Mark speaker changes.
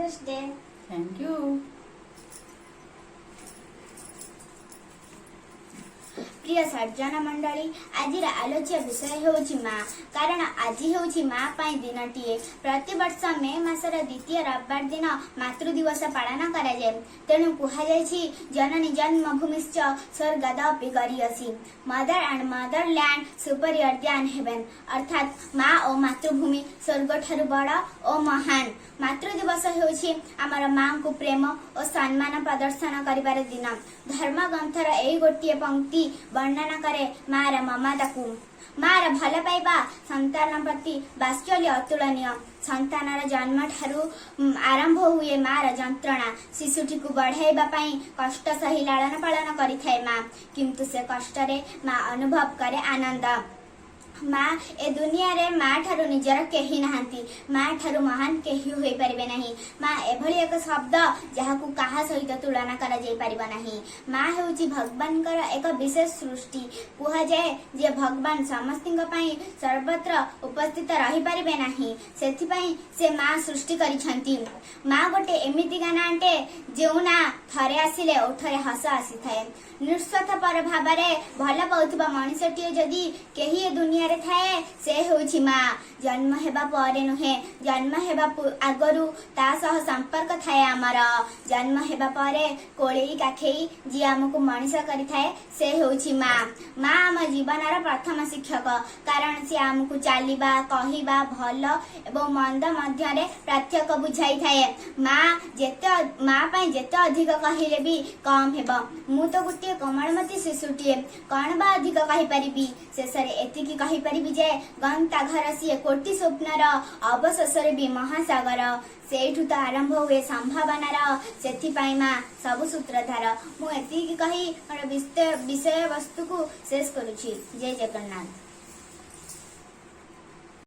Speaker 1: Mother's day.
Speaker 2: Thank you.
Speaker 1: प्रिय सर्जन मंडली आज आलोच्य विषय होची माँ कारण आज होची माँ पाई दिनटीए प्रति वर्ष मे मासर द्वितीय रविवार दिन मातृ दिवस पालन करा जाए। तेणु कहा जायछि जननी जन्मभूमिश्च स्वर्गदपि गरीयसी mother and motherland superior than heaven अर्थात माँ और मातृभूमि स्वर्ग ठारू बड़ और महान। मातृ दिवस होछि आमर माँ को प्रेम और सम्मान प्रदर्शन करिबार दिन। धर्म ग्रंथर एई गोटिए पंक्ति वर्णना करे मार ममता को। मार भल पाइबा संतान प्रति वात्सल्य अतुलनीय। संतानर जन्म ठारू आरंभ हुए मार जंत्रणा। शिशुटी को बढ़ाइबा पई कष्ट सही लालन पालन करिथाय माँ, किंतु से कष्टरे माँ अनुभव करे आनंद। माँ ए दुनिया रे माँ ठारू निजर केही नाहंती, माँ ठारू महान केही होई परिबे नहीं। माँ एभली एक शब्द जहाकू काहा सहित तुलना करा जाई परिबा नहीं। माँ हेउची भगवानकर एक विशेष सृष्टि। कुहा जाए जे भगवान समस्तिंक पई सर्वत्र उपस्थित रही परिबे नहीं, सेथि पई से माँ सृष्टि करिछंती। माँ गोटे एमिति गानांटे जेउना थरे आसिले ओठरे हस आसीथाए। निस्वार्थ पर भाबरे भल पाउथिबा मनुष्यटिए जदि केही ए दुनिया रे थाए से होछि माँ। जन्म हेबा परे नुहे, जन्म हेबा आगरु ता सह संपर्क थाए आमर। जन्म हेबा परे कोळेई काखेई जी हमको मनुष्य करिथाए से होछि माँ। माँ आम जीवनर प्रथम शिक्षक, कारण से हमको चलिबा कहिबा भल एवं मंद मध्यरे पार्थक्य बुझाई थाए। माँ जेते माँ पई जेते अधिक कहिले भी कम हेबो। मु तो गुटिए कोमलमती शिशुटिए कौन बा अधिक कहि परिबी। शेषरे एतिकी कहि परिबी जे गंता घर सिए कोटि स्वप्नर अवशेषरे भी महासागर। सेठू तो आरंभ हुए संभावनार, सेथिपाई माँ सबु सूत्रधार। मु एतिकी कहि विषय वस्तु को शेष करुछि। जय जगन्नाथ।